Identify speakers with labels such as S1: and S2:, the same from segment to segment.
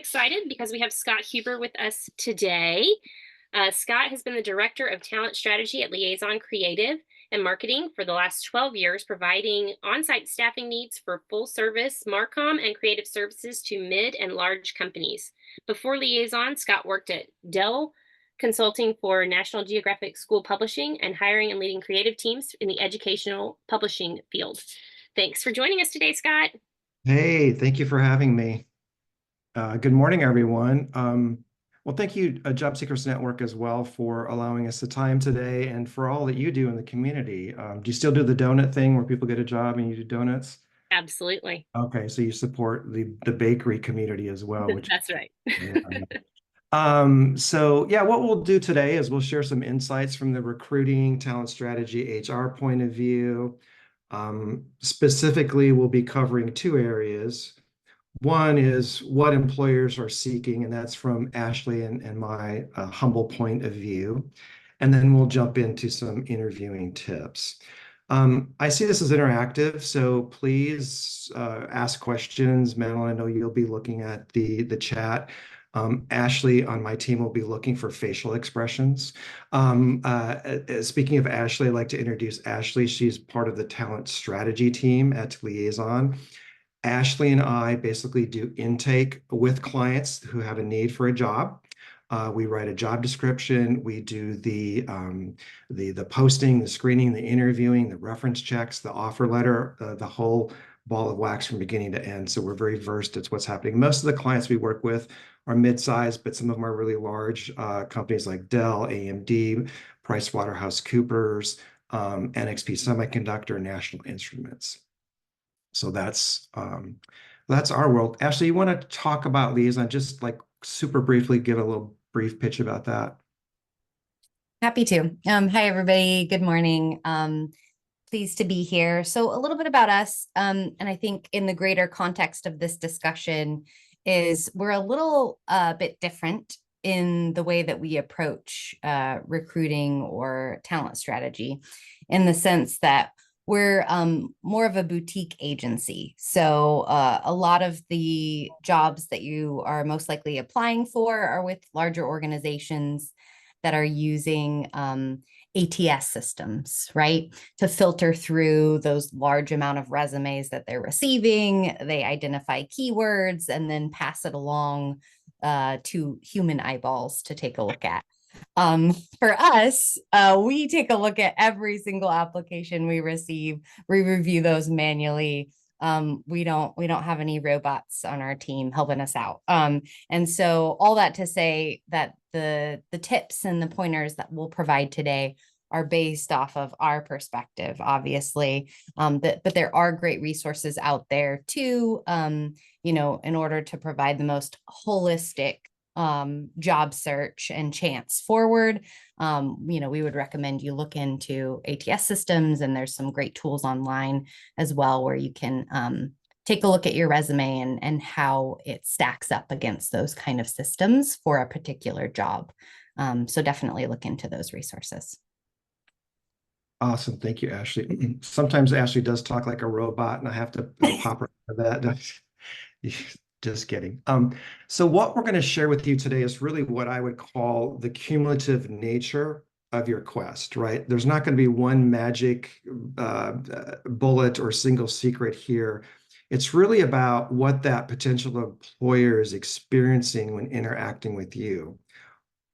S1: excited because we have Scott Huber with us today. Scott has been the Director of Talent Strategy at Liaison Creative and Marketing for the last 12 years, providing on-site staffing needs for full-service Marcom and creative services to mid and large companies. Before Liaison, Scott worked at Dell Consulting for National Geographic School Publishing and hiring and leading creative teams in the educational publishing field. Thanks for joining us today, Scott.
S2: Hey, thank you for having me. Good morning, everyone. Well, thank you, Job Seekers Network, as well, for allowing us the time today and for all that you do in the community. Do you still do the donut thing where people get a job and you do donuts?
S1: Absolutely.
S2: Okay, so you support the bakery community as well, which
S1: That's right.
S2: yeah. So yeah, what we'll do today is we'll share some insights from the recruiting, talent strategy, HR point of view. Specifically, we'll be covering two areas. One is what employers are seeking, and that's from Ashley and my humble point of view. And then we'll jump into some interviewing tips. I see this as interactive, so please ask questions. Madeline, I know you'll be looking at the chat. Ashley on my team will be looking for facial expressions. Speaking of Ashley, I'd like to introduce Ashley. She's part of the talent strategy team at Liaison. Ashley and I basically do intake with clients who have a need for a job. We write a job description. We do the posting, the screening, the interviewing, the reference checks, the offer letter, the whole ball of wax from beginning to end. So we're very versed at what's happening. Most of the clients we work with are mid-sized, but some of them are really large companies like Dell, AMD, PricewaterhouseCoopers, NXP Semiconductor, National Instruments. So that's our world. Ashley, you want to talk about Liaison, just like super briefly, give a little brief pitch about that?
S3: Happy to. Hi, everybody. Good morning. Pleased to be here. So a little bit about us, and I think in the greater context of this discussion is we're a little bit different in the way that we approach recruiting or talent strategy, in the sense that we're more of a boutique agency. So a lot of the jobs that you are most likely applying for are with larger organizations that are using ATS systems, right? To filter through those large amount of resumes that they're receiving. They identify keywords and then pass it along to human eyeballs to take a look at. For us, we take a look at every single application we receive. We review those manually. We don't have any robots on our team helping us out. And so all that to say that the tips and the pointers that we'll provide today are based off of our perspective, obviously. But there are great resources out there too, in order to provide the most holistic job search and chance forward. We would recommend you look into ATS systems, and there's some great tools online as well where you can take a look at your resume and how it stacks up against those kind of systems for a particular job. So definitely look into those resources.
S2: Awesome. Thank you, Ashley. Sometimes Ashley does talk like a robot, and I have to pop her for that. Just kidding. So what we're going to share with you today is really what I would call the cumulative nature of your quest, right? There's not going to be one magic bullet or single secret here. It's really about what that potential employer is experiencing when interacting with you.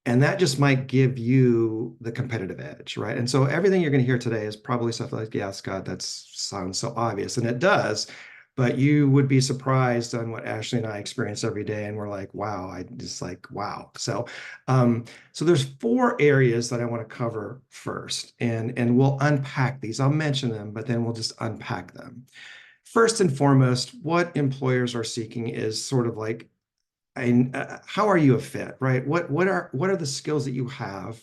S2: And that just might give you the competitive edge, right? And so everything you're going to hear today is probably stuff like, yeah, Scott, that sounds so obvious. And it does. But you would be surprised on what Ashley and I experience every day. And we're like, wow, wow. So there's four areas that I want to cover first. And we'll unpack these. I'll mention them, but then we'll just unpack them. First and foremost, what employers are seeking is sort of like, how are you a fit, right? What are the skills that you have?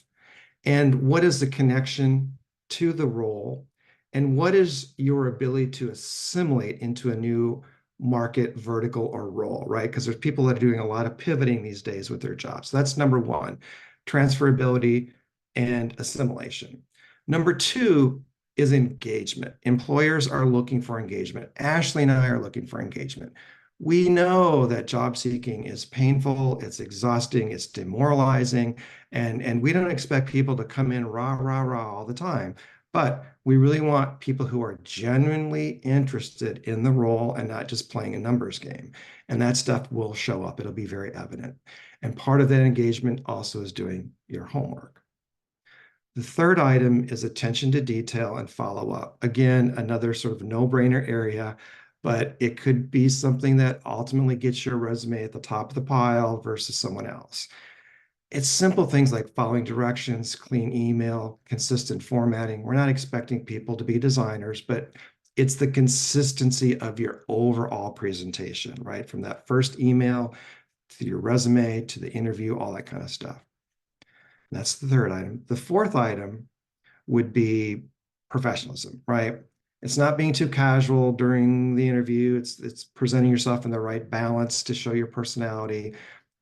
S2: And what is the connection to the role? And what is your ability to assimilate into a new market, vertical, or role, right? Because there's people that are doing a lot of pivoting these days with their jobs. So that's number one, transferability and assimilation. Number two is engagement. Employers are looking for engagement. Ashley and I are looking for engagement. We know that job seeking is painful, it's exhausting, it's demoralizing, and we don't expect people to come in rah, rah, rah all the time. But we really want people who are genuinely interested in the role and not just playing a numbers game. And that stuff will show up. It'll be very evident. And part of that engagement also is doing your homework. The third item is attention to detail and follow up. Again, another sort of no-brainer area, but it could be something that ultimately gets your resume at the top of the pile versus someone else. It's simple things like following directions, clean email, consistent formatting. We're not expecting people to be designers, but it's the consistency of your overall presentation, right? From that first email to your resume to the interview, all that kind of stuff. That's the third item. The fourth item would be professionalism, right? It's not being too casual during the interview. It's presenting yourself in the right balance to show your personality.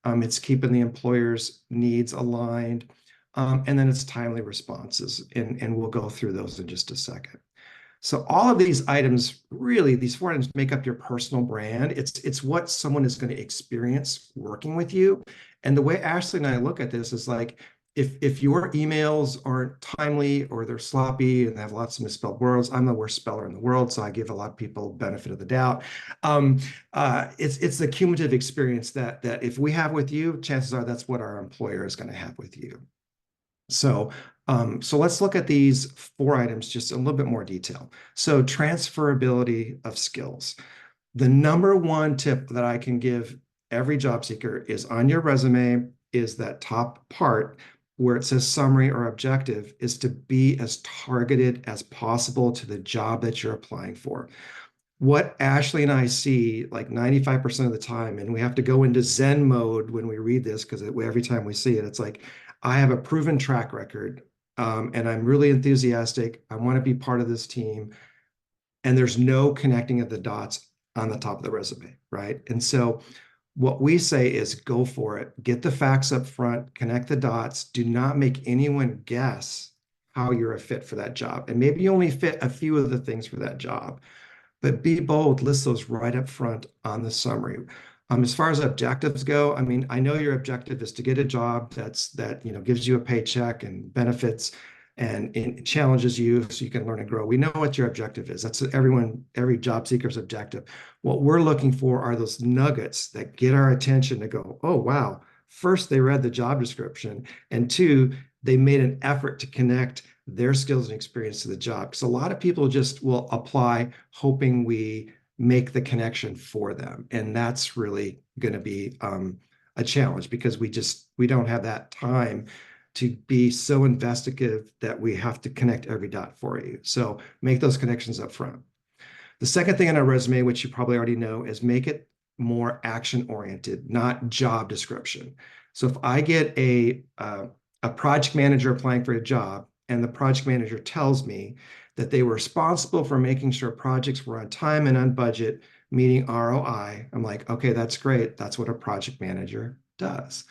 S2: It's keeping the employer's needs aligned. And then it's timely responses. And we'll go through those in just a second. So all of these items, really, these four items make up your personal brand. It's what someone is going to experience working with you. And the way Ashley and I look at this is like, if your emails aren't timely or they're sloppy and they have lots of misspelled words, I'm the worst speller in the world, so I give a lot of people benefit of the doubt. It's the cumulative experience that if we have with you, chances are that's what our employer is going to have with you. So let's look at these four items just in a little bit more detail. So transferability of skills. The number one tip that I can give every job seeker is on your resume is that top part where it says summary or objective is to be as targeted as possible to the job that you're applying for. What Ashley and I see like 95% of the time, and we have to go into Zen mode when we read this because every time we see it, it's like, I have a proven track record and I'm really enthusiastic. I want to be part of this team. And there's no connecting of the dots on the top of the resume, right? And so what we say is go for it. Get the facts up front, connect the dots. Do not make anyone guess how you're a fit for that job. And maybe you only fit a few of the things for that job, but be bold, list those right up front on the summary. As far as objectives go, I mean, I know your objective is to get a job that gives you a paycheck and benefits and it challenges you so you can learn and grow. We know what your objective is. That's every job seeker's objective. What we're looking for are those nuggets that get our attention to go, oh, wow. First, they read the job description, and two, they made an effort to connect their skills and experience to the job. Because a lot of people just will apply hoping we make the connection for them. And that's really going to be a challenge because we don't have that time to be so investigative that we have to connect every dot for you. So make those connections up front. The second thing on our resume, which you probably already know, is make it more action-oriented, not job description. So if I get a project manager applying for a job and the project manager tells me that they were responsible for making sure projects were on time and on budget, meeting ROI, I'm like, okay, that's great. That's what a project manager does.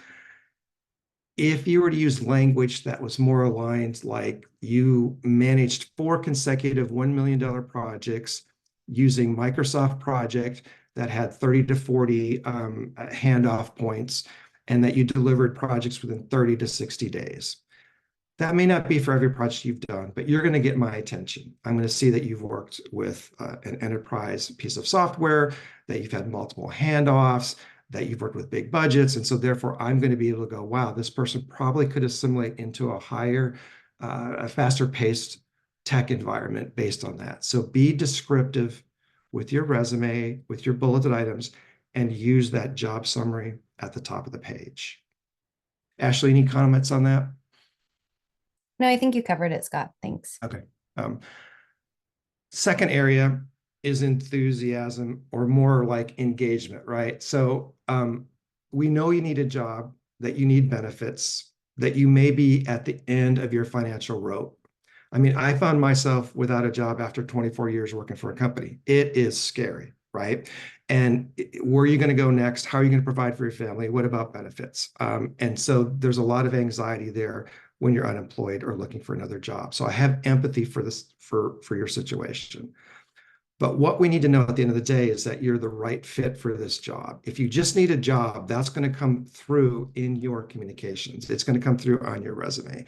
S2: If you were to use language that was more aligned, like you managed 4 consecutive $1 million projects using Microsoft Project that had 30 to 40 handoff points, and that you delivered projects within 30 to 60 days. That may not be for every project you've done, but you're going to get my attention. I'm going to see that you've worked with an enterprise piece of software, that you've had multiple handoffs, that you've worked with big budgets. And so therefore, I'm going to be able to go, wow, this person probably could assimilate into a faster paced tech environment based on that. So be descriptive with your resume, with your bulleted items, and use that job summary at the top of the page. Ashley, any comments on that?
S3: No, I think you covered it, Scott. Thanks.
S2: Okay. Second area is enthusiasm, or more like engagement, right? So we know you need a job, that you need benefits, that you may be at the end of your financial rope. I mean, I found myself without a job after 24 years working for a company. It is scary, right? And where are you going to go next? How are you going to provide for your family? What about benefits? And so there's a lot of anxiety there when you're unemployed or looking for another job. So I have empathy for this, for your situation. But what we need to know at the end of the day is that you're the right fit for this job. If you just need a job, that's going to come through in your communications. It's going to come through on your resume.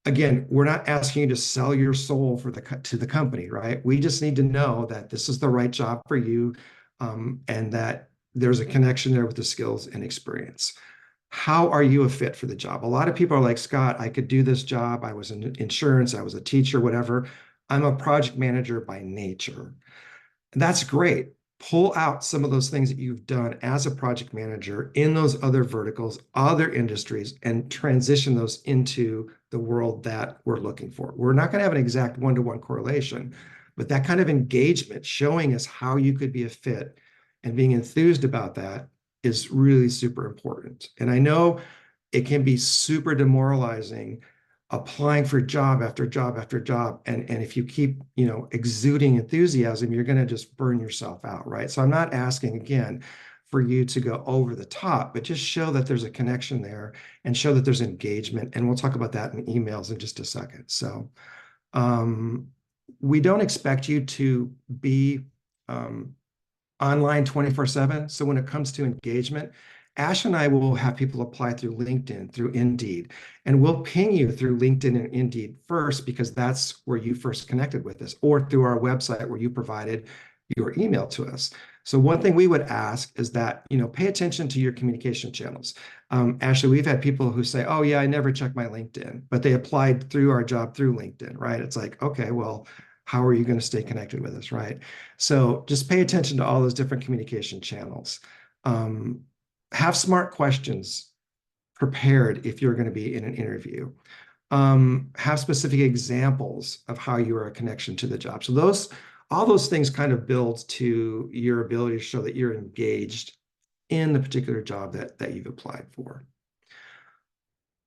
S2: Again, we're not asking you to sell your soul to the company, right? We just need to know that this is the right job for you, and that there's a connection there with the skills and experience. How are you a fit for the job? A lot of people are like, Scott, I could do this job. I was in insurance, I was a teacher, whatever. I'm a project manager by nature. That's great. Pull out some of those things that you've done as a project manager in those other verticals, other industries, and transition those into the world that we're looking for. We're not going to have an exact one-to-one correlation, but that kind of engagement showing us how you could be a fit and being enthused about that is really super important. And I know it can be super demoralizing applying for job after job after job. And if you keep, exuding enthusiasm, you're going to just burn yourself out, right? So I'm not asking, again, for you to go over the top, but just show that there's a connection there and show that there's engagement. And we'll talk about that in emails in just a second. So we don't expect you to be online 24/7. So when it comes to engagement, Ash and I will have people apply through LinkedIn, through Indeed, and we'll ping you through LinkedIn and Indeed first because that's where you first connected with us, or through our website where you provided your email to us. So one thing we would ask is that, pay attention to your communication channels. Ashley, we've had people who say, oh yeah, I never check my LinkedIn, but they applied through our job through LinkedIn, right? It's like, okay, well, how are you going to stay connected with us, right? So just pay attention to all those different communication channels. Have smart questions prepared if you're going to be in an interview. Have specific examples of how you are a connection to the job. So all those things kind of build to your ability to show that you're engaged in the particular job that you've applied for.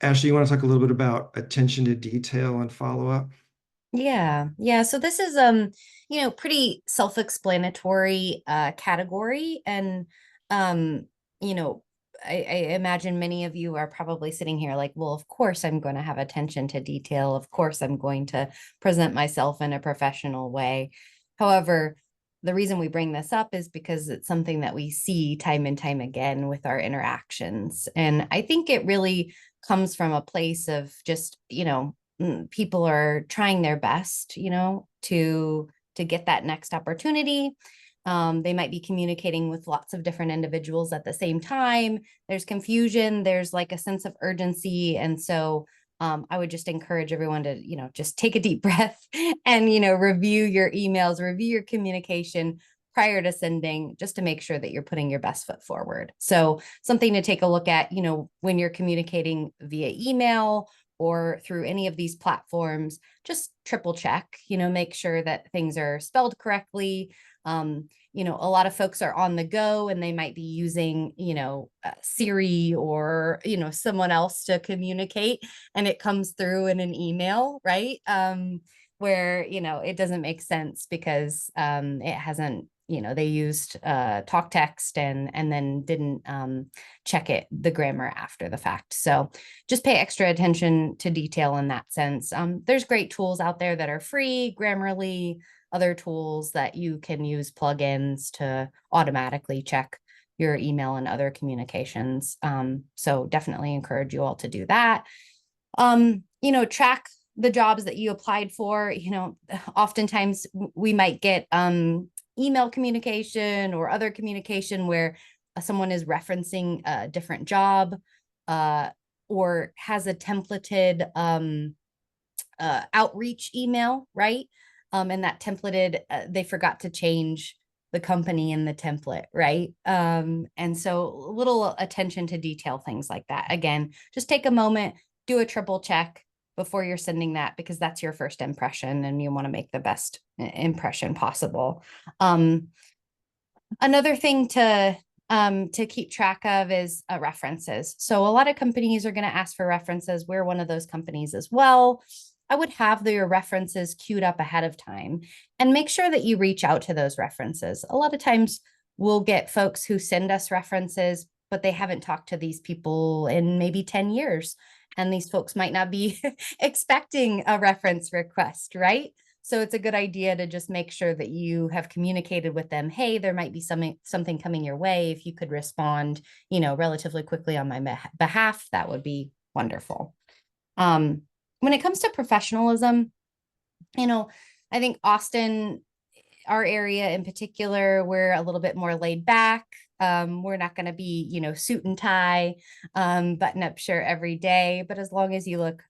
S2: Ashley, you want to talk a little bit about attention to detail and follow-up?
S3: Yeah. So this is pretty self-explanatory category. And you know, I imagine many of you are probably sitting here like, well, of course I'm going to have attention to detail. Of course I'm going to present myself in a professional way. However, the reason we bring this up is because it's something that we see time and time again with our interactions. And I think it really comes from a place of just, people are trying their best, to get that next opportunity. They might be communicating with lots of different individuals at the same time. There's confusion, there's like a sense of urgency. And so I would just encourage everyone to, just take a deep breath and, review your emails, review your communication prior to sending, just to make sure that you're putting your best foot forward. So something to take a look at, when you're communicating via email or through any of these platforms, just triple check, make sure that things are spelled correctly. A lot of folks are on the go and they might be using, Siri or, someone else to communicate, and it comes through in an email, right? Where, it doesn't make sense because it hasn't, they used talk text and then didn't check the grammar after the fact. So just pay extra attention to detail in that sense. There's great tools out there that are free, Grammarly, other tools that you can use plugins to automatically check your email and other communications. So definitely encourage you all to do that. Track the jobs that you applied for. Oftentimes we might get email communication or other communication where someone is referencing a different job or has a templated outreach email, right? And that templated, they forgot to change the company in the template, right? And so a little attention to detail, things like that. Again, just take a moment, do a triple check before you're sending that, because that's your first impression and you want to make the best impression possible. Another thing to keep track of is references. So a lot of companies are going to ask for references. We're one of those companies as well. I would have your references queued up ahead of time and make sure that you reach out to those references. A lot of times we'll get folks who send us references, but they haven't talked to these people in maybe 10 years. And these folks might not be expecting a reference request, right? So it's a good idea to just make sure that you have communicated with them, hey, there might be something coming your way. If you could respond, relatively quickly on my behalf, that would be wonderful. When it comes to professionalism, I think Austin, our area in particular, we're a little bit more laid back. We're not going to be, suit and tie, button up shirt every day, but as long as you look,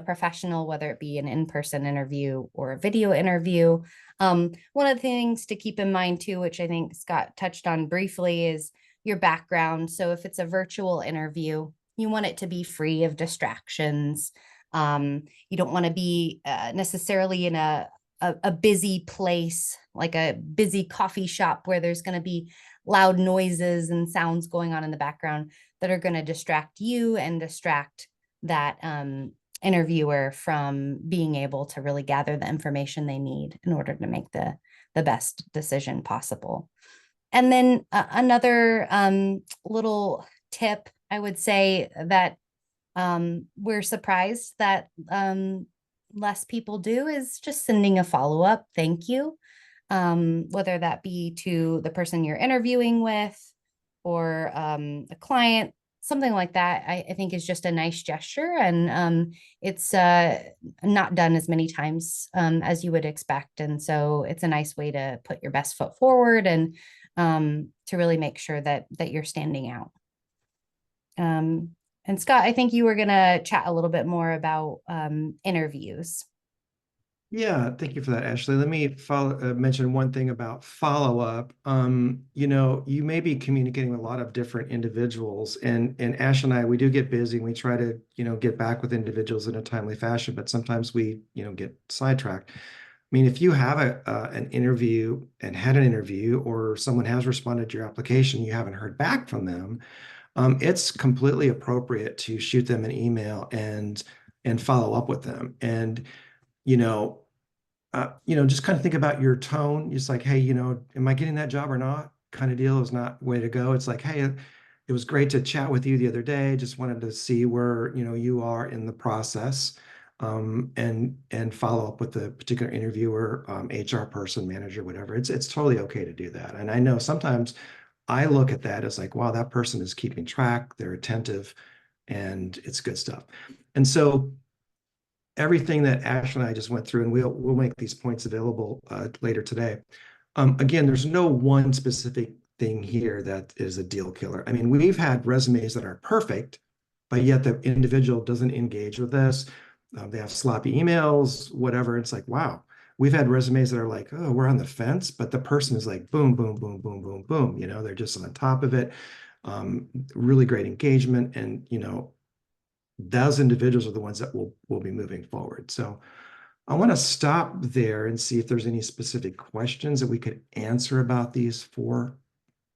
S3: professional, whether it be an in-person interview or a video interview. One of the things to keep in mind too, which I think Scott touched on briefly, is your background. So if it's a virtual interview, you want it to be free of distractions. You don't want to be necessarily in a busy place, like a busy coffee shop where there's going to be loud noises and sounds going on in the background that are going to distract you and distract that interviewer from being able to really gather the information they need in order to make the best decision possible. And then another little tip, I would say, that we're surprised that less people do, is just sending a follow-up thank you, whether that be to the person you're interviewing with or a client, something like that. I think is just a nice gesture, and it's not done as many times as you would expect. And so it's a nice way to put your best foot forward and to really make sure that you're standing out. And Scott, I think you were going to chat a little bit more about interviews.
S2: Yeah, thank you for that, Ashley. Let me mention one thing about follow-up. You may be communicating with a lot of different individuals, and Ash and I, we do get busy and we try to, get back with individuals in a timely fashion, but sometimes we, get sidetracked. I mean, if you have an interview and had an interview, or someone has responded to your application, you haven't heard back from them, it's completely appropriate to shoot them an email and follow up with them. And, just kind of think about your tone. It's like, hey, am I getting that job or not? Kind of deal is not way to go. It's like, hey, it was great to chat with you the other day. Just wanted to see where, you are in the process, and follow up with the particular interviewer, HR person, manager, whatever. It's totally okay to do that. And I know sometimes I look at that as like, wow, that person is keeping track, they're attentive, and it's good stuff. And so everything that Ash and I just went through, and we'll make these points available later today. Again, there's no one specific thing here that is a deal killer. I mean, we've had resumes that are perfect, but yet the individual doesn't engage with us. They have sloppy emails, whatever. It's like, wow. We've had resumes that are like, oh, we're on the fence, but the person is like, boom, boom, boom, boom, boom, boom. They're just on top of it. Really great engagement, and those individuals are the ones that will be moving forward. So I want to stop there and see if there's any specific questions that we could answer about these four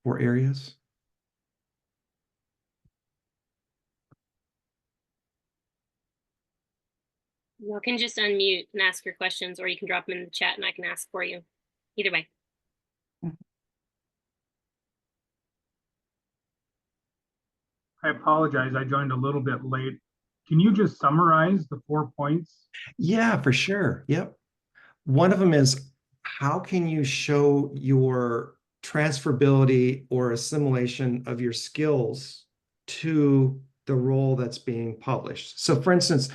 S2: areas.
S1: You can just unmute and ask your questions, or you can drop them in the chat and I can ask for you. Either way.
S4: I apologize. I joined a little bit late. Can you just summarize the 4 points?
S2: Yeah, for sure. Yep. One of them is, how can you show your transferability or assimilation of your skills to the role that's being published? So for instance,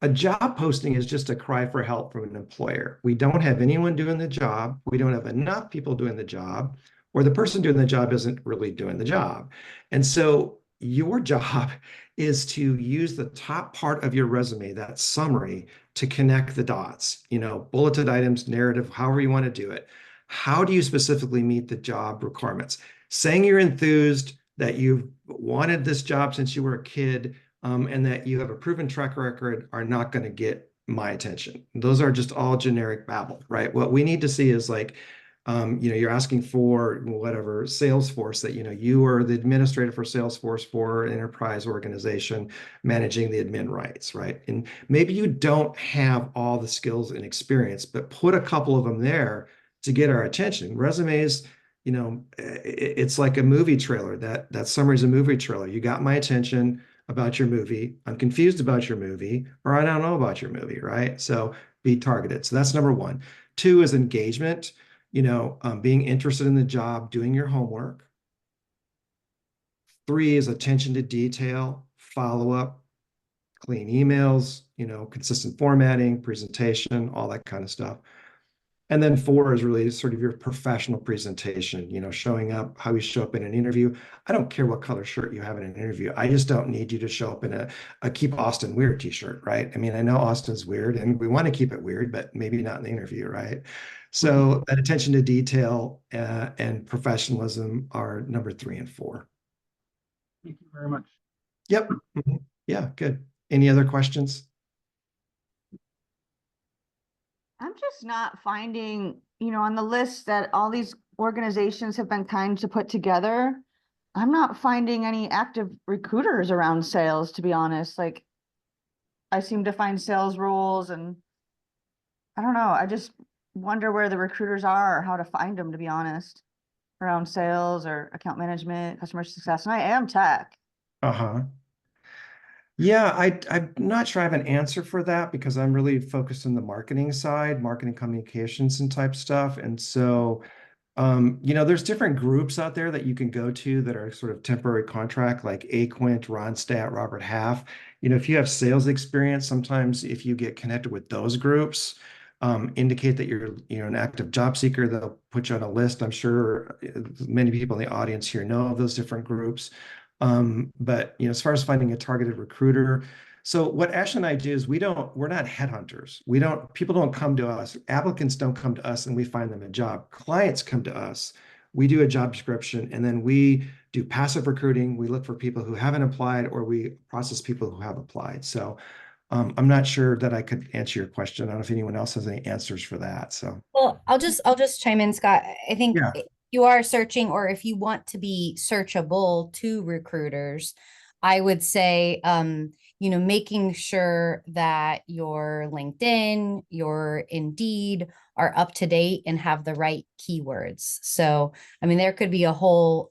S2: a job posting is just a cry for help from an employer. We don't have anyone doing the job. We don't have enough people doing the job, or the person doing the job isn't really doing the job. And so your job is to use the top part of your resume, that summary, to connect the dots, bulleted items, narrative, however you want to do it. How do you specifically meet the job requirements? Saying you're enthused, that you've wanted this job since you were a kid, and that you have a proven track record, are not going to get my attention. Those are just all generic babble, right? What we need to see is like, you're asking for whatever Salesforce, that, you are the administrator for Salesforce for an enterprise organization managing the admin rights, right? And maybe you don't have all the skills and experience, but put a couple of them there to get our attention. Resumes, it's like a movie trailer. That summary is a movie trailer. You got my attention about your movie. I'm confused about your movie, or I don't know about your movie, right? So be targeted. So that's number one. Two is engagement, being interested in the job, doing your homework. Three is attention to detail, follow-up, clean emails, consistent formatting, presentation, all that kind of stuff. And then four is really sort of your professional presentation, showing up, how you show up in an interview. I don't care what color shirt you have in an interview. I just don't need you to show up in a Keep Austin Weird t-shirt, right? I mean, I know Austin's weird and we want to keep it weird, but maybe not in the interview, right? So that attention to detail and professionalism are number 3 and 4.
S4: Thank you very much.
S2: Yep. Yeah, good. Any other questions?
S5: I'm just not finding, on the list that all these organizations have been kind to put together, I'm not finding any active recruiters around sales, to be honest. Like, I seem to find sales roles, and I don't know. I just wonder where the recruiters are or how to find them, to be honest, around sales or account management, customer success. And I am tech.
S2: Uh-huh. Yeah, I'm not sure I have an answer for that because I'm really focused on the marketing side, marketing communications and type stuff. And so, there's different groups out there that you can go to that are sort of temporary contract, like Aquint, Ronstadt, Robert Half. If you have sales experience, sometimes if you get connected with those groups, indicate that you're, an active job seeker, they'll put you on a list. I'm sure many people in the audience here know of those different groups. But as far as finding a targeted recruiter, so what Ashley and I do is we're not headhunters. People don't come to us, applicants don't come to us and we find them a job. Clients come to us, we do a job description, and then we do passive recruiting. We look for people who haven't applied or we process people who have applied. So I'm not sure that I could answer your question. I don't know if anyone else has any answers for that. So
S3: Well, I'll just chime in, Scott. I think
S2: yeah.
S3: if you are searching, or if you want to be searchable to recruiters, I would say, making sure that your LinkedIn, your Indeed are up to date and have the right keywords. So, I mean, there could be a whole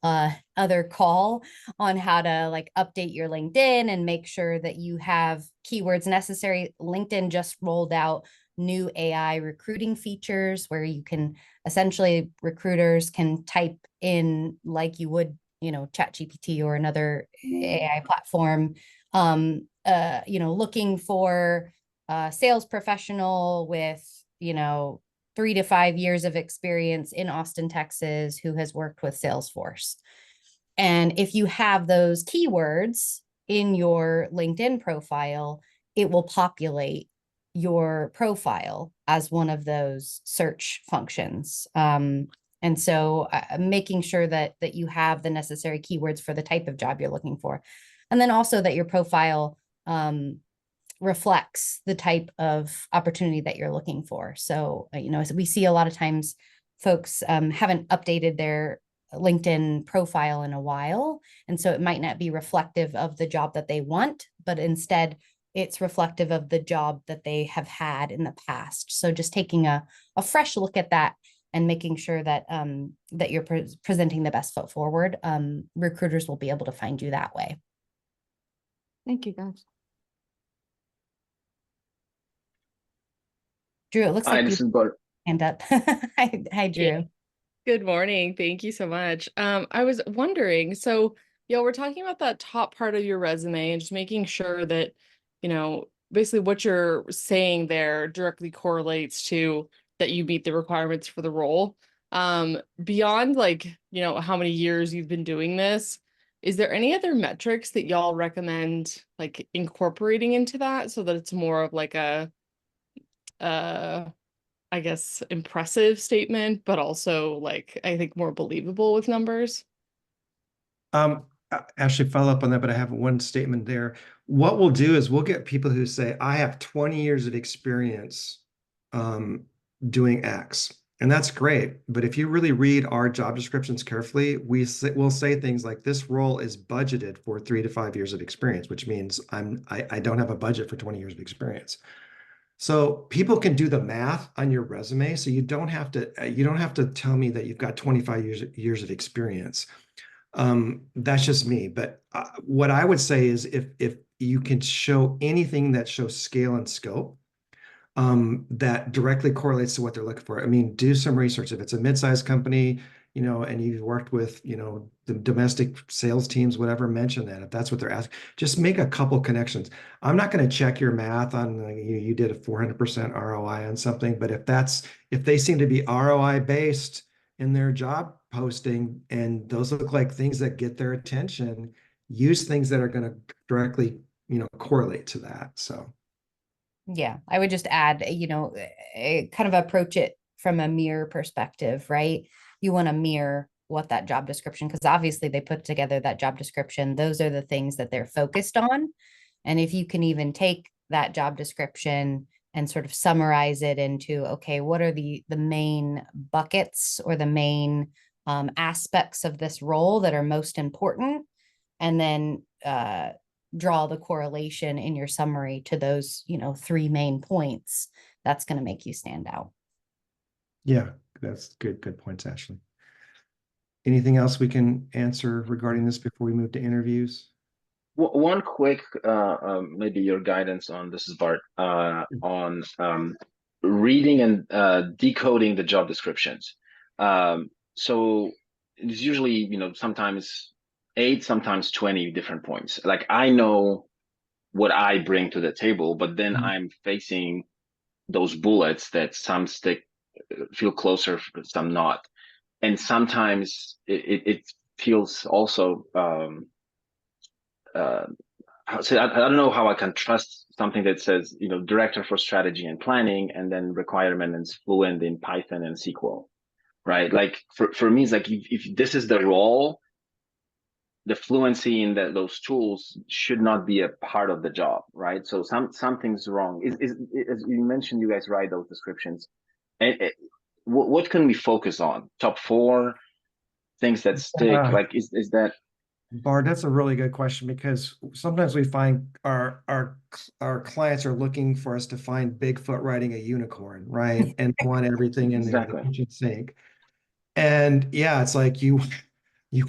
S3: other call on how to like update your LinkedIn and make sure that you have keywords necessary. LinkedIn just rolled out new AI recruiting features where you can essentially, recruiters can type in like you would, ChatGPT or another AI platform, looking for a sales professional with, 3 to 5 years of experience in Austin, Texas, who has worked with Salesforce. And if you have those keywords in your LinkedIn profile, it will populate your profile as one of those search functions. And so making sure that you have the necessary keywords for the type of job you're looking for. And then also that your profile reflects the type of opportunity that you're looking for. So, as we see a lot of times folks haven't updated their LinkedIn profile in a while. And so it might not be reflective of the job that they want, but instead it's reflective of the job that they have had in the past. So just taking a fresh look at that and making sure that that you're presenting the best foot forward, recruiters will be able to find you that way.
S5: Thank you, guys.
S3: Drew, it looks
S6: Hi,
S3: like
S6: this
S3: you
S6: is Bart.
S3: hand up. Hi, Drew.
S7: Yeah. Good morning. Thank you so much. I was wondering, so, we're talking about that top part of your resume and just making sure that, basically what you're saying there directly correlates to that you meet the requirements for the role. Beyond like, how many years you've been doing this, is there any other metrics that y'all recommend like incorporating into that so that it's more of like a I guess, impressive statement, but also like, I think more believable with numbers?
S2: Actually follow up on that, but I have one statement there. What we'll do is we'll get people who say, I have 20 years of experience doing X. And that's great. But if you really read our job descriptions carefully, we'll say things like this role is budgeted for 3 to 5 years of experience, which means I don't have a budget for 20 years of experience. So people can do the math on your resume. So you don't have to tell me that you've got 25 years of experience. That's just me. But what I would say is if you can show anything that shows scale and scope, that directly correlates to what they're looking for. I mean, do some research. If it's a mid-sized company, you know, and you've worked with, you know, the domestic sales teams, whatever, mention that if that's what they're asking, just make a couple connections. I'm not going to check your math on you did a 400% ROI on something, but if they seem to be ROI based in their job posting and those look like things that get their attention, use things that are going to directly, you know, correlate to that. So.
S3: Yeah, I would just add, kind of approach it from a mirror perspective, right? You want to mirror what that job description, because obviously they put together that job description. Those are the things that they're focused on. And if you can even take that job description and sort of summarize it into, okay, what are the main buckets or the main aspects of this role that are most important? And then draw the correlation in your summary to those, 3 main points, that's going to make you stand out.
S2: Yeah, that's good points, Ashley. Anything else we can answer regarding this before we move to interviews?
S6: One quick, maybe your guidance on this is Bart, on reading and decoding the job descriptions. So it's usually, sometimes 8, sometimes 20 different points. Like I know what I bring to the table, but then I'm facing those bullets that some feel closer, some not. And sometimes it feels also, so I don't know how I can trust something that says, director for strategy and planning, and then requirement and fluent in Python and SQL, right? Like for me, it's like if this is the role, the fluency in those tools should not be a part of the job, right? So something's wrong. As you mentioned, you guys write those descriptions, and what can we focus on? Top 4 things that stick. Like is that?
S2: Bart, that's a really good question, because sometimes we find our clients are looking for us to find Bigfoot riding a unicorn, right? And want everything in there, the kitchen sink. And yeah, it's like you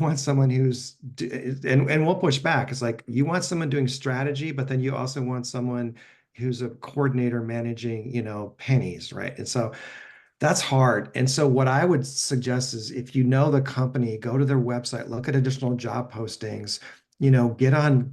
S2: want someone who's and we'll push back. It's like you want someone doing strategy, but then you also want someone who's a coordinator managing, pennies, right? And so that's hard. And so what I would suggest is if you know the company, go to their website, look at additional job postings, get on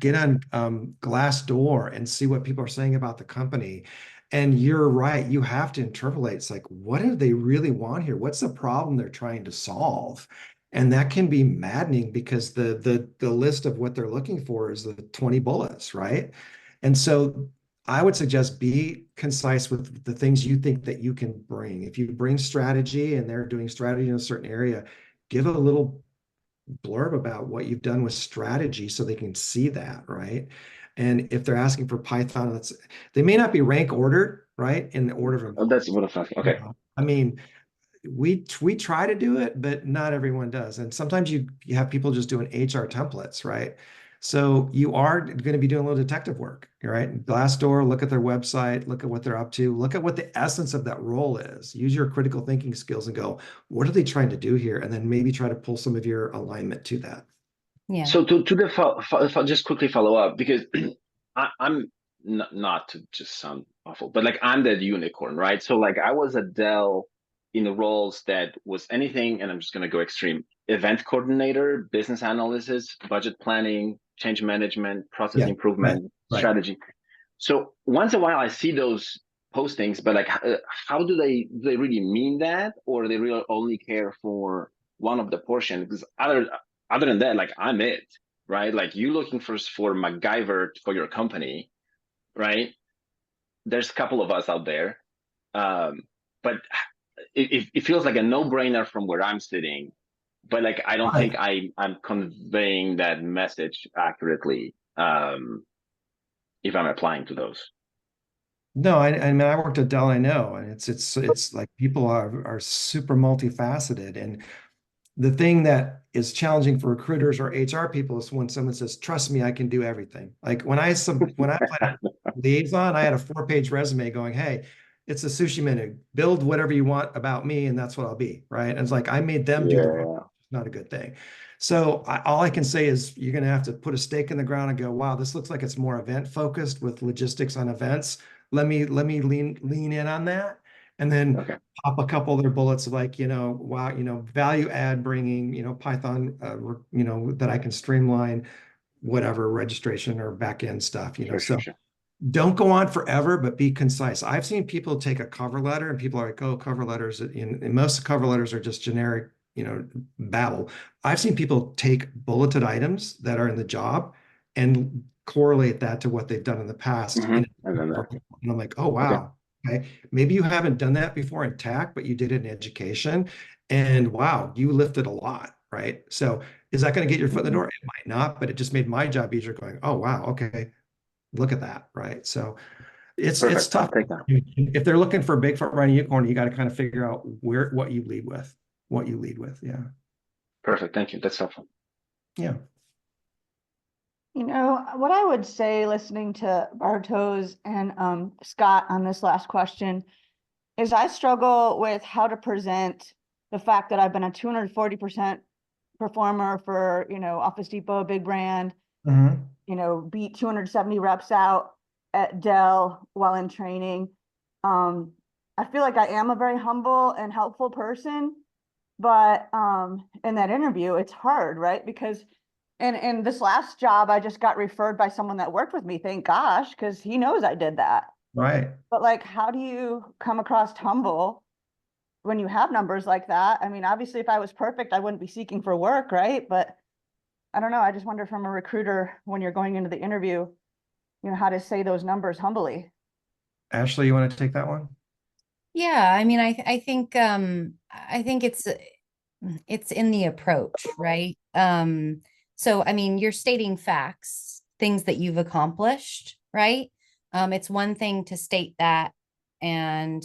S2: Glassdoor and see what people are saying about the company. And you're right, you have to interpolate. It's like, what do they really want here? What's the problem they're trying to solve? And that can be maddening because the list of what they're looking for is the 20 bullets, right? And so I would suggest be concise with the things you think that you can bring. If you bring strategy and they're doing strategy in a certain area, give a little blurb about what you've done with strategy so they can see that, right? And if they're asking for Python, they may not be rank ordered, right? In the order of importance.
S6: That's what I'm talking. Okay.
S2: I mean, we try to do it, but not everyone does. And sometimes you have people just doing HR templates, right? So you are going to be doing a little detective work, right? Glassdoor, look at their website, look at what they're up to, look at what the essence of that role is. Use your critical thinking skills and go, what are they trying to do here? And then maybe try to pull some of your alignment to that.
S3: Yeah.
S6: So to the just quickly follow up, because I'm not to just sound awful, but like I'm that unicorn, right? So like I was at Dell in the roles that was anything, and I'm just going to go extreme: event coordinator, business analysis, budget planning, change management, process improvement, strategy. So once in a while I see those postings, but like how do they really mean that, or they really only care for one of the portion? Because other than that, like I'm it, right? Like you looking for MacGyver for your company, right? There's a couple of us out there, but it feels like a no-brainer from where I'm sitting. But like I don't think I'm conveying that message accurately if I'm applying to those.
S2: No, I mean I worked at Dell, I know, and it's like people are super multifaceted, and the thing that is challenging for recruiters or HR people is when someone says, "Trust me, I can do everything." Like when I applied at Liaison, I had a 4-page resume going, "Hey, it's a sushi menu. Build whatever you want about me, and that's what I'll be." Right? And it's like I made them do the wrong. Not a good thing. So all I can say is you're going to have to put a stake in the ground and go, "Wow, this looks like it's more event focused with logistics on events. let me lean in on that, and then
S6: Okay.
S2: pop a couple of their bullets like, wow, value add bringing, Python, that I can streamline whatever registration or back end stuff,
S6: Sure,
S2: so
S6: sure, sure.
S2: don't go on forever, but be concise. I've seen people take a cover letter and people are like, oh, cover letters, and most cover letters are just generic, babble. I've seen people take bulleted items that are in the job and correlate that to what they've done in the past.
S6: Mm-hmm.
S2: And
S6: And then that.
S2: I'm like, oh,
S6: Okay.
S2: wow. Okay. Maybe you haven't done that before in tech, but you did it in education. And wow, you lifted a lot, right? So is that going to get your foot in the door? It might not, but it just made my job easier going, oh, wow, okay, look at that, right? So it's
S6: Perfect. I'll
S2: tough.
S6: take that.
S2: If they're looking for a big front running unicorn, you got to kind of figure out what you lead with. Yeah.
S6: Perfect. Thank you. That's helpful.
S2: Yeah.
S5: What I would say, listening to Bartosz and Scott on this last question, is I struggle with how to present the fact that I've been a 240% performer for, Office Depot, a big brand, beat 270 reps out at Dell while in training. I feel like I am a very humble and helpful person, but in that interview, it's hard, right? Because in this last job, I just got referred by someone that worked with me, thank gosh, because he knows I did that.
S2: Right.
S5: But like, how do you come across humble when you have numbers like that? I mean, obviously, if I was perfect, I wouldn't be seeking for work, right? But I don't know. I just wonder from a recruiter when you're going into the interview, how to say those numbers humbly.
S2: Ashley, you want to take that one?
S3: Yeah, I mean, I think it's in the approach, right? So I mean, you're stating facts, things that you've accomplished, right? It's one thing to state that and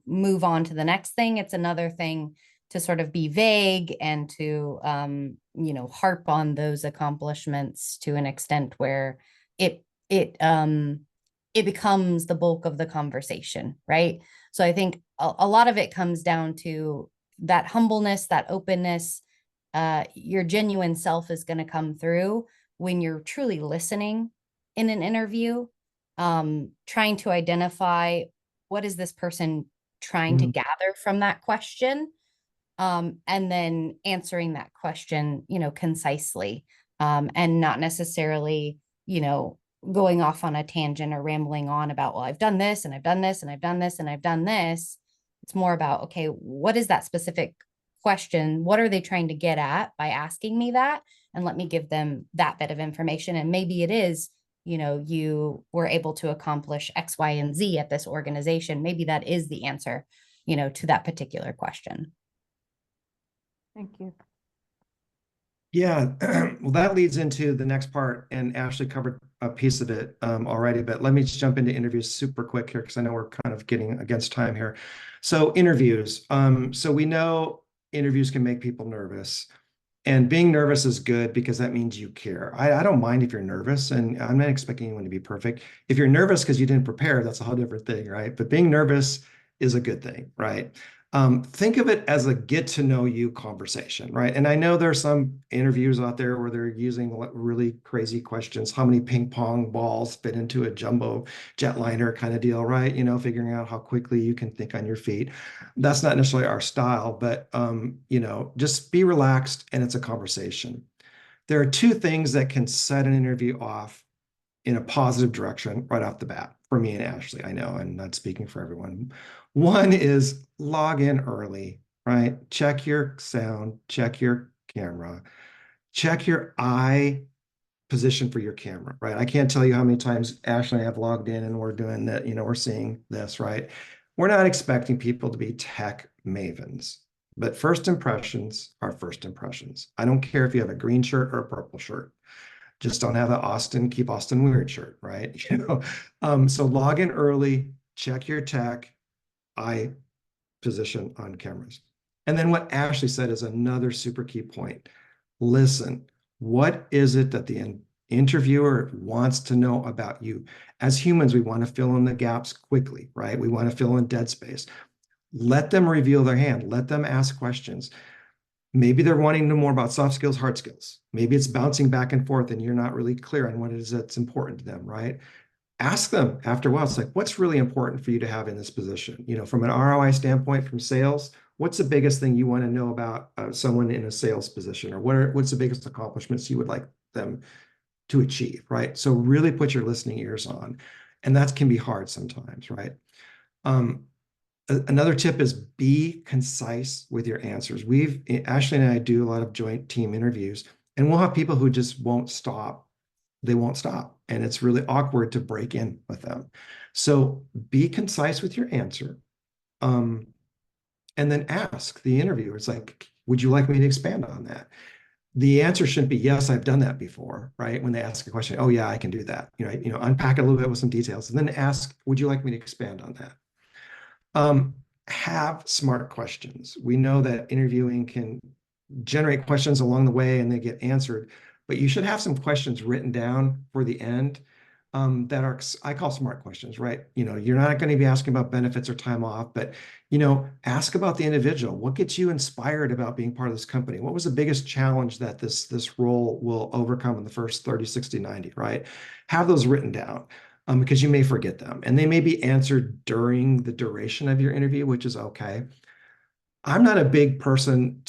S3: move on to the next thing. It's another thing to sort of be vague and to harp on those accomplishments to an extent where it it um it becomes the bulk of the conversation, right? So I think a lot of it comes down to that humbleness, that openness. Your genuine self is going to come through when you're truly listening in an interview, trying to identify what is this person trying to gather from that question, and then answering that question, concisely, and not necessarily, going off on a tangent or rambling on about, well, I've done this and I've done this and I've done this and I've done this. It's more about, okay, what is that specific question? What are they trying to get at by asking me that? And let me give them that bit of information. And maybe it is, you were able to accomplish X, Y, and Z at this organization. Maybe that is the answer, to that particular question.
S5: Thank you.
S2: Yeah, well, that leads into the next part, and Ashley covered a piece of it already, but let me just jump into interviews super quick here because I know we're kind of getting against time here. So interviews, so we know interviews can make people nervous, and being nervous is good because that means you care. I don't mind if you're nervous, and I'm not expecting anyone to be perfect. If you're nervous because you didn't prepare, that's a whole different thing, right? But being nervous is a good thing, right? Think of it as a get to know you conversation, right? And I know there's some interviews out there where they're using really crazy questions. How many ping pong balls fit into a jumbo jetliner kind of deal, right? Figuring out how quickly you can think on your feet. That's not necessarily our style, but just be relaxed and it's a conversation. There are two things that can set an interview off in a positive direction right off the bat for me and Ashley. I know I'm not speaking for everyone. One is log in early, right? Check your sound, check your camera, check your eye position for your camera, right? I can't tell you how many times Ashley and I have logged in and we're doing that, we're seeing this, right? We're not expecting people to be tech mavens, but first impressions are first impressions. I don't care if you have a green shirt or a purple shirt. Just don't have an keep Austin weird shirt, right? So log in early, check your tech, eye position on cameras. And then what Ashley said is another super key point. Listen, what is it that the interviewer wants to know about you? As humans, we want to fill in the gaps quickly, right? We want to fill in dead space. Let them reveal their hand. Let them ask questions. Maybe they're wanting to know more about soft skills, hard skills. Maybe it's bouncing back and forth and you're not really clear on what it is that's important to them, right? ask them after a while. It's like, what's really important for you to have in this position? You know, from an ROI standpoint, from sales, what's the biggest thing you want to know about someone in a sales position, or what's the biggest accomplishments you would like them to achieve, right? So really put your listening ears on, and that can be hard sometimes, right? Another tip is be concise with your answers. Ashley and I do a lot of joint team interviews, and we'll have people who just won't stop. They won't stop. And it's really awkward to break in with them. So be concise with your answer. And then ask the interviewer, it's like, would you like me to expand on that? The answer shouldn't be, yes, I've done that before, right? When they ask a question, oh yeah, I can do that. Unpack it a little bit with some details, and then ask, would you like me to expand on that? Have smart questions. We know that interviewing can generate questions along the way and they get answered, but you should have some questions written down for the end that are, I call smart questions, right? You're not going to be asking about benefits or time off, but, ask about the individual. What gets you inspired about being part of this company? What was the biggest challenge that this role will overcome in the first 30, 60, 90, right? Have those written down. Because you may forget them, and they may be answered during the duration of your interview, which is okay. I'm not a big person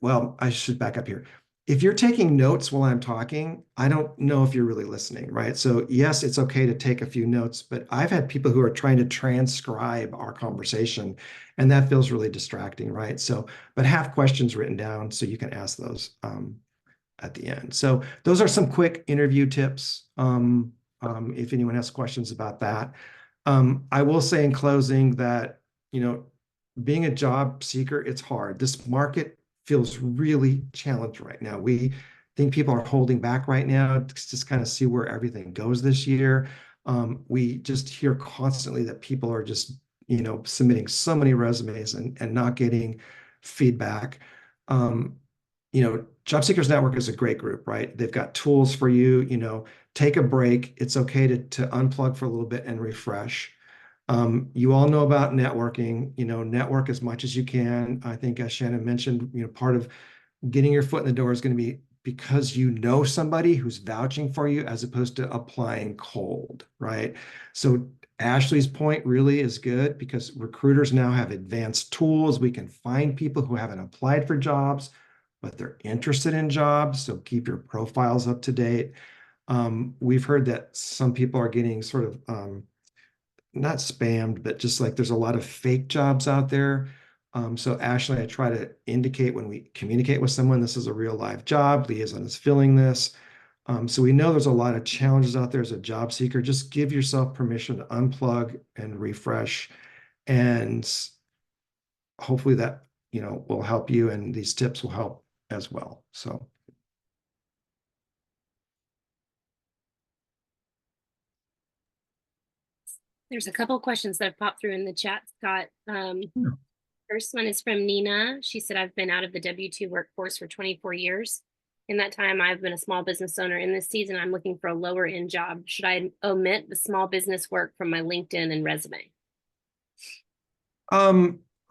S2: well, I should back up here. If you're taking notes while I'm talking, I don't know if you're really listening, right? So yes, it's okay to take a few notes, but I've had people who are trying to transcribe our conversation, and that feels really distracting, right? So, but have questions written down so you can ask those at the end. So those are some quick interview tips. If anyone has questions about that. I will say in closing that, being a job seeker, it's hard. This market feels really challenged right now. We think people are holding back right now to just kind of see where everything goes this year. We just hear constantly that people are just, submitting so many resumes and not getting feedback. Job Seekers Network is a great group, right? They've got tools for you, take a break. It's okay to unplug for a little bit and refresh. You all know about networking, network as much as you can. I think as Shannon mentioned, part of getting your foot in the door is going to be because you know somebody who's vouching for you as opposed to applying cold, right? So Ashley's point really is good because recruiters now have advanced tools. We can find people who haven't applied for jobs, but they're interested in jobs. So keep your profiles up to date. We've heard that some people are getting sort of not spammed, but just like there's a lot of fake jobs out there. So Ashley, I try to indicate when we communicate with someone, this is a real live job, Liaison is filling this. So we know there's a lot of challenges out there as a job seeker. Just give yourself permission to unplug and refresh. And hopefully that, will help you, and these tips will help as well. So.
S1: There's a couple of questions that have popped through in the chat, Scott. First one is from Nina. She said, I've been out of the W-2 workforce for 24 years. In that time, I've been a small business owner. In this season, I'm looking for a lower end job. Should I omit the small business work from my LinkedIn and resume?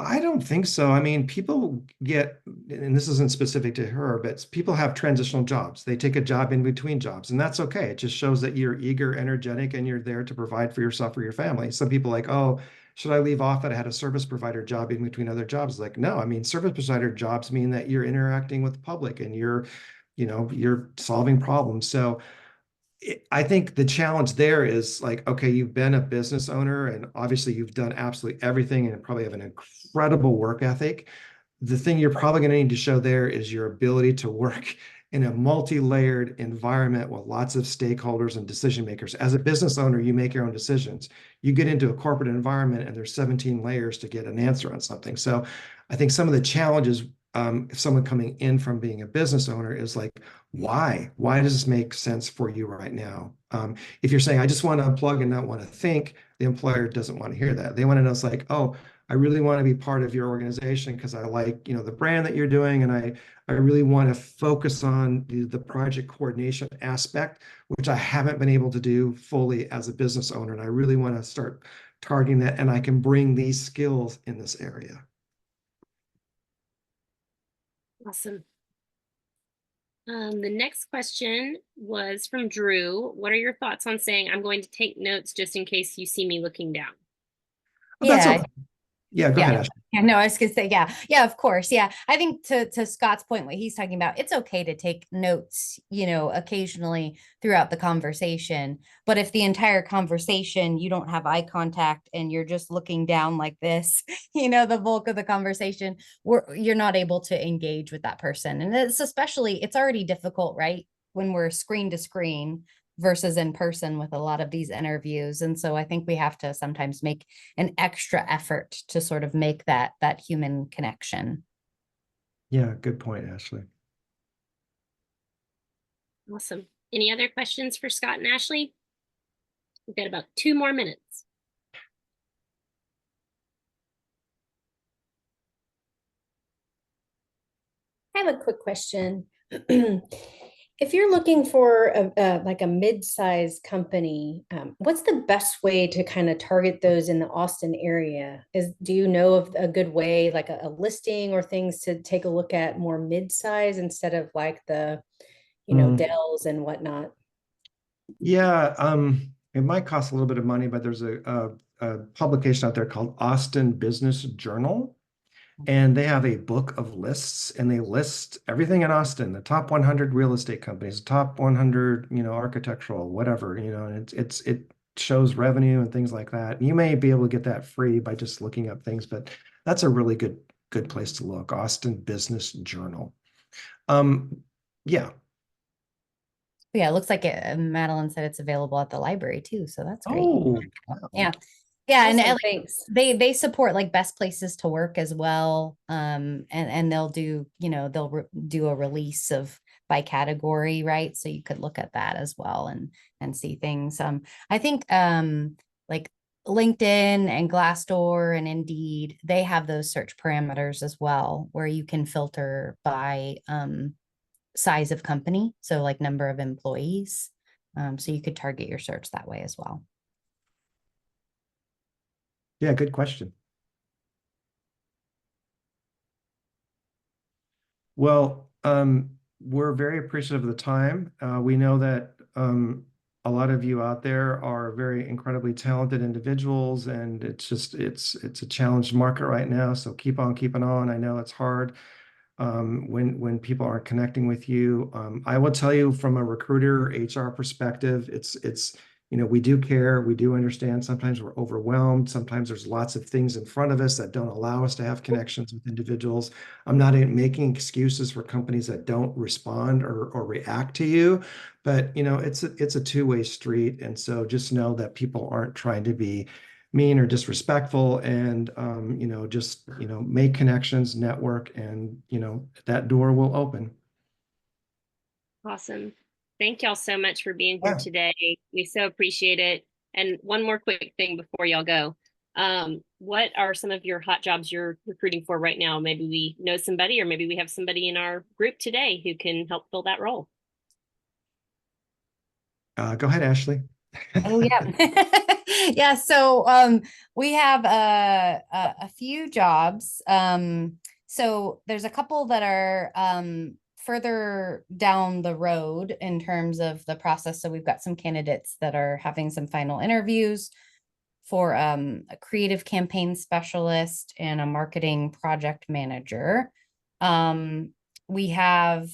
S2: I don't think so. I mean, people get, and this isn't specific to her, but people have transitional jobs. They take a job in between jobs, and that's okay. It just shows that you're eager, energetic, and you're there to provide for yourself or your family. Some people like, oh, should I leave off that I had a service provider job in between other jobs? Like, no, I mean, service provider jobs mean that you're interacting with the public and you're solving problems. So I think the challenge there is like, okay, you've been a business owner and obviously you've done absolutely everything and probably have an incredible work ethic. The thing you're probably going to need to show there is your ability to work in a multi-layered environment with lots of stakeholders and decision makers. As a business owner, you make your own decisions. You get into a corporate environment and there's 17 layers to get an answer on something. So I think some of the challenges, if someone coming in from being a business owner is like, why does this make sense for you right now? If you're saying, I just want to unplug and not want to think, the employer doesn't want to hear that. They want to know, it's like, oh, I really want to be part of your organization because I like, the brand that you're doing. And I really want to focus on the project coordination aspect, which I haven't been able to do fully as a business owner. And I really want to start targeting that. And I can bring these skills in this area.
S1: Awesome. The next question was from Drew. What are your thoughts on saying, I'm going to take notes just in case you see me looking down?
S2: Oh, that's
S3: Yeah,
S2: okay. Yeah, go ahead, Ashley.
S3: Yeah, no, I was gonna say, yeah, of course. Yeah. I think to Scott's point, what he's talking about, it's okay to take notes, occasionally throughout the conversation. But if the entire conversation you don't have eye contact and you're just looking down like this, the bulk of the conversation, you're not able to engage with that person. And it's already difficult, right? When we're screen to screen versus in person with a lot of these interviews. And so I think we have to sometimes make an extra effort to sort of make that human connection.
S2: Yeah, good point, Ashley.
S1: Awesome. Any other questions for Scott and Ashley? We've got about 2 more minutes.
S8: I have a quick question. If you're looking for like a mid-sized company, what's the best way to kind of target those in the Austin area? Do you know of a good way, like a listing or things to take a look at more mid-size instead of like the, Dells and whatnot?
S2: Yeah, it might cost a little bit of money, but there's a publication out there called Austin Business Journal. And they have a book of lists, and they list everything in Austin, the top 100 real estate companies, top 100, architectural, whatever, and it shows revenue and things like that. And you may be able to get that free by just looking up things, but that's a really good place to look. Austin Business Journal. Yeah.
S3: Yeah, it looks like Madeline said it's available at the library too, so that's great.
S2: Oh, wow.
S3: Yeah. Yeah,
S8: Awesome,
S3: and
S8: thanks.
S3: they support like best places to work as well. And they'll do, do a release of by category, right? So you could look at that as well and see things. I think like LinkedIn and Glassdoor and Indeed, they have those search parameters as well, where you can filter by size of company, so like number of employees. So you could target your search that way as well.
S2: Yeah, good question. Well, we're very appreciative of the time. We know that a lot of you out there are very incredibly talented individuals, and it's a challenged market right now. So keep on keeping on. I know it's hard when people aren't connecting with you. I will tell you from a recruiter HR perspective, it's we do care, we do understand. Sometimes we're overwhelmed. Sometimes there's lots of things in front of us that don't allow us to have connections with individuals. I'm not making excuses for companies that don't respond or react to you, but it's a two-way street. And so just know that people aren't trying to be mean or disrespectful, and just make connections, network, and that door will open.
S1: Awesome. Thank y'all so much for being here
S2: Yeah.
S1: today. We so appreciate it. And one more quick thing before y'all go. What are some of your hot jobs you're recruiting for right now? Maybe we know somebody, or maybe we have somebody in our group today who can help fill that role.
S2: Go ahead, Ashley.
S3: Oh yeah. Yeah, so we have a few jobs. So there's a couple that are further down the road in terms of the process. So we've got some candidates that are having some final interviews for a creative campaign specialist and a marketing project manager. We have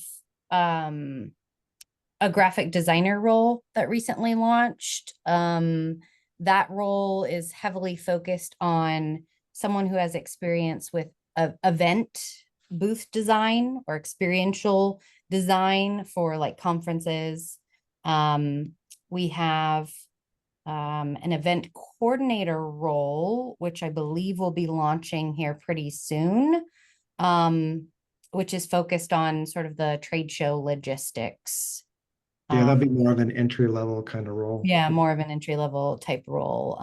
S3: a graphic designer role that recently launched. That role is heavily focused on someone who has experience with event booth design or experiential design for like conferences. We have an event coordinator role, which I believe will be launching here pretty soon, which is focused on sort of the trade show logistics.
S2: Yeah, that'd be more of an entry level kind of role.
S3: Yeah, more of an entry level type role.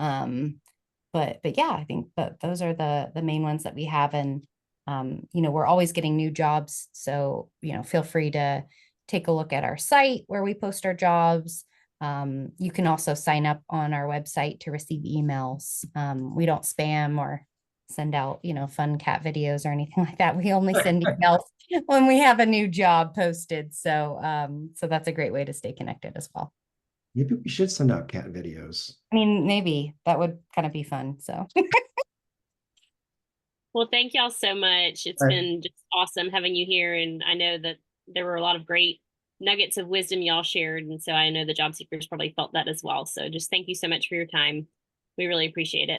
S3: But yeah, I think that those are the main ones that we have. And we're always getting new jobs. So, feel free to take a look at our site where we post our jobs. You can also sign up on our website to receive emails. We don't spam or send out, fun cat videos or anything like that. We only send emails when we have a new job posted. So so that's a great way to stay connected as well.
S2: Maybe we should send out cat videos.
S3: I mean, maybe that would kind of be fun. So
S1: Well, thank y'all so much. It's
S2: Right.
S1: been just awesome having you here. And I know that there were a lot of great nuggets of wisdom y'all shared. And so I know the job seekers probably felt that as well. So just thank you so much for your time. We really appreciate it.